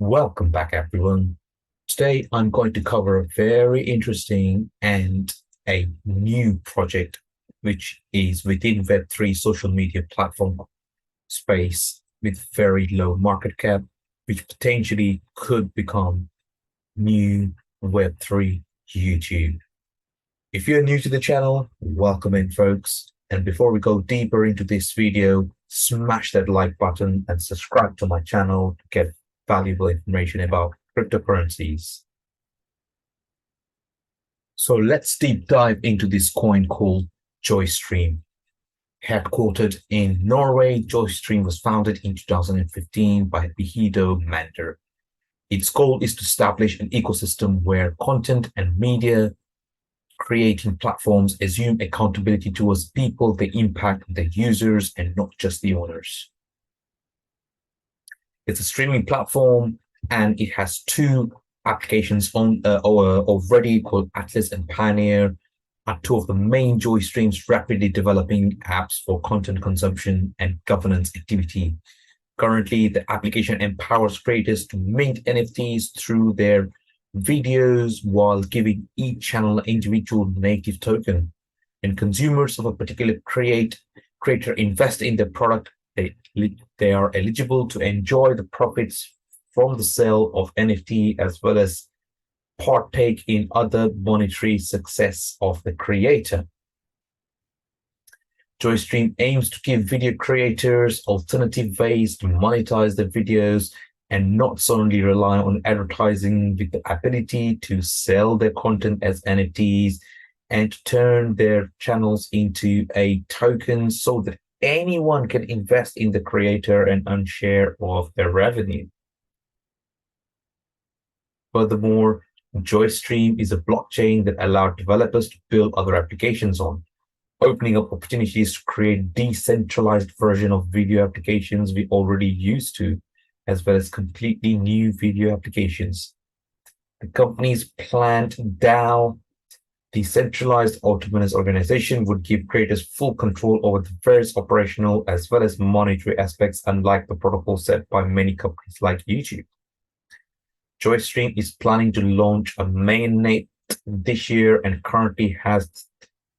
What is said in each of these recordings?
Welcome back, everyone. Today, I'm going to cover a very interesting and a new project, which is within Web3 social media platform space with very low market cap, which potentially could become new Web3 YouTube. If you're new to the channel, welcome in, folks. And before we go deeper into this video, smash that like button and subscribe to my channel to get valuable information about cryptocurrencies. So let's deep dive into this coin called JoyStream. Headquartered in Norway, JoyStream was founded in 2015 by Bihido Mander. Its goal is to establish an ecosystem where content and media creating platforms assume accountability towards people they impact, the users, and not just the owners. It's a streaming platform, and it has two applications on already called Atlas and Pioneer, are two of the main JoyStream's rapidly developing apps for content consumption and governance activity. Currently, the application empowers creators to mint NFTs through their videos while giving each channel an individual native token. And consumers of a particular creator invest in the product, they are eligible to enjoy the profits from the sale of NFT as well as partake in other monetary success of the creator. JoyStream aims to give video creators alternative ways to monetize their videos and not solely rely on advertising, with the ability to sell their content as NFTs and to turn their channels into a token so that anyone can invest in the creator and earn share of their revenue. Furthermore, JoyStream is a blockchain that allows developers to build other applications on, opening up opportunities to create decentralized version of video applications we already used to, as well as completely new video applications. The company's planned DAO, decentralized autonomous organization, would give creators full control over the various operational as well as monetary aspects, unlike the protocol set by many companies like YouTube. JoyStream is planning to launch a mainnet this year and currently has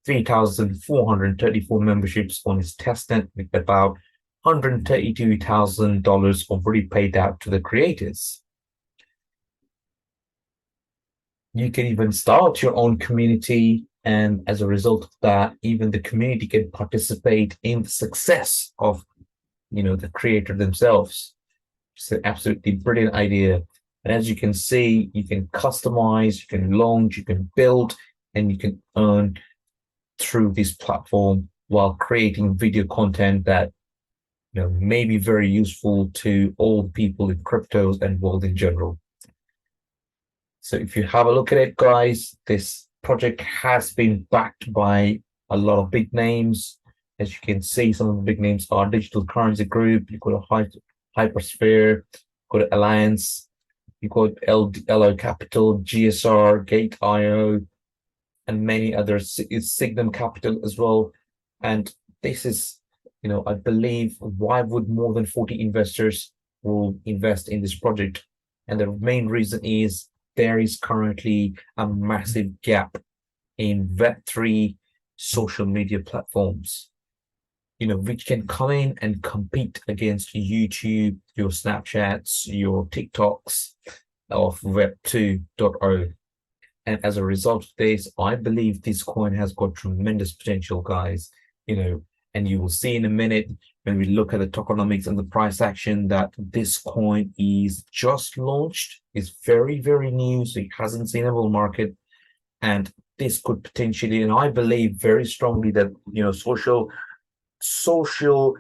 3,434 memberships on its testnet, with about $132,000 already paid out to the creators. You can even start your own community, and as a result of that, even the community can participate in the success of the creator themselves. It's an absolutely brilliant idea. And as you can see, you can customize, you can launch, you can build, and you can earn through this platform while creating video content that may be very useful to all people in cryptos and world in general. So if you have a look at it, guys, this project has been backed by a lot of big names. As you can see, some of the big names are Digital Currency Group, you've got a Hypersphere, you've got Alliance, you've got LO Capital, GSR, Gate.io, and many others. It's Signum Capital as well. And this is, I believe, why would more than 40 investors will invest in this project? And the main reason is there is currently a massive gap in Web3 social media platforms, which can come in and compete against YouTube, your Snapchats, your TikToks of Web 2.0. And as a result of this, I believe this coin has got tremendous potential, guys. And you will see in a minute when we look at the tokenomics and the price action that this coin is just launched. It's very, very new, so it hasn't seen a bull market. And this could potentially, and I believe very strongly that social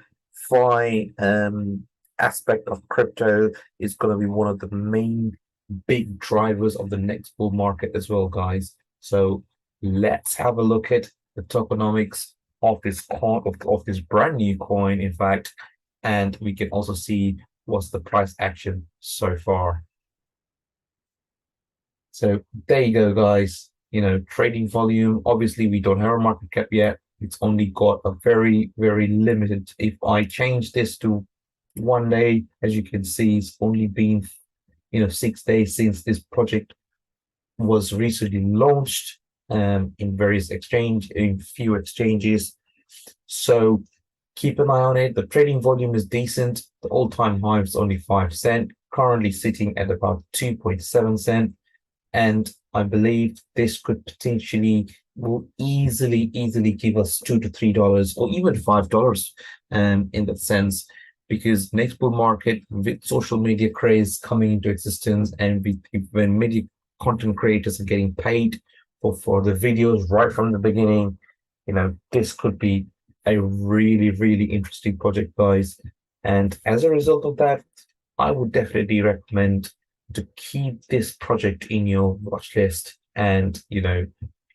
aspect of crypto is going to be one of the main big drivers of the next bull market as well, guys. So let's have a look at the tokenomics of this coin, of this brand new coin, in fact, and we can also see what's the price action so far. So there you go, guys. Trading volume. Obviously, we don't have a market cap yet. It's only got a very, very limited. If I change this to 1 day, as you can see, it's only been 6 days since this project was recently launched in few exchanges. So keep an eye on it. The trading volume is decent. The all-time high is only 5 cent, currently sitting at about 2.7 cent. And I believe this could potentially will easily give us $2 to $3 or even $5 in that sense, because next bull market with social media craze coming into existence, and when media content creators are getting paid for the videos right from the beginning, this could be a really interesting project, guys. And as a result of that, I would definitely recommend to keep this project in your watch list and,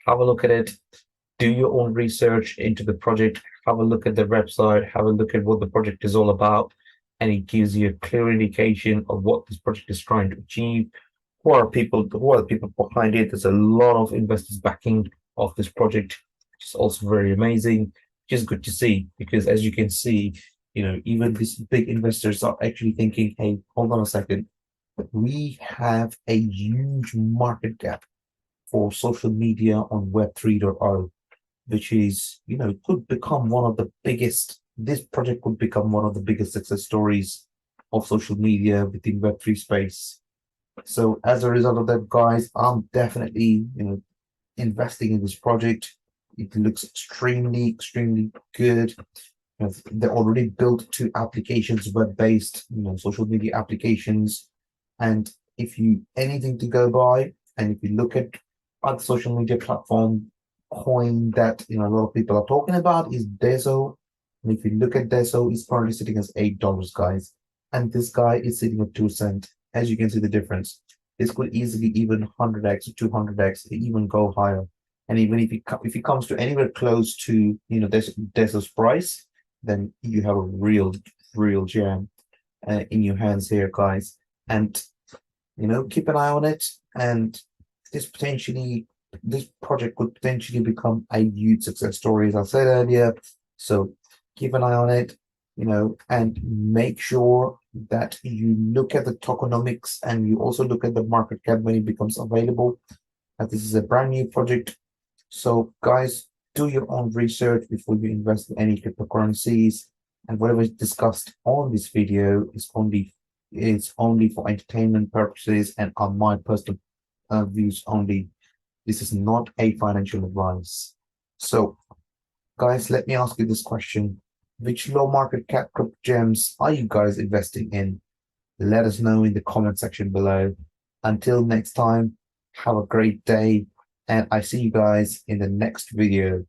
have a look at it, do your own research into the project, have a look at the website, have a look at what the project is all about, and it gives you a clear indication of what this project is trying to achieve. Who are the people behind it? There's a lot of investors backing of this project, which is also very amazing, which is good to see because as you can see, even these big investors are actually thinking, hey, hold on a second, we have a huge market gap for social media on Web 3.0, which is, could become one of the biggest, this project could become one of the biggest success stories of social media within Web3 space. So as a result of that, guys, I'm definitely, investing in this project. It looks extremely good. They already built two applications, web-based, social media applications. And if you anything to go by, and if you look at other social media platform coin that a lot of people are talking about is Deso. And if you look at Deso, it's currently sitting as $8, guys. And this guy is sitting at 2 cents. As you can see the difference. This could easily even 100x or 200x, even go higher. And even if it comes to anywhere close to Deso's price, then you have a real gem in your hands here, guys. And keep an eye on it. And this project could potentially become a huge success story, as I said earlier. So keep an eye on it, and make sure that you look at the tokenomics and you also look at the market cap when it becomes available. As this is a brand new project. So guys, do your own research before you invest in any cryptocurrencies. And whatever is discussed on this video is only for entertainment purposes and on my personal views only. This is not a financial advice. So, guys, let me ask you this question. Which low market cap crypto gems are you guys investing in? Let us know in the comment section below. Until next time, have a great day, and I see you guys in the next video.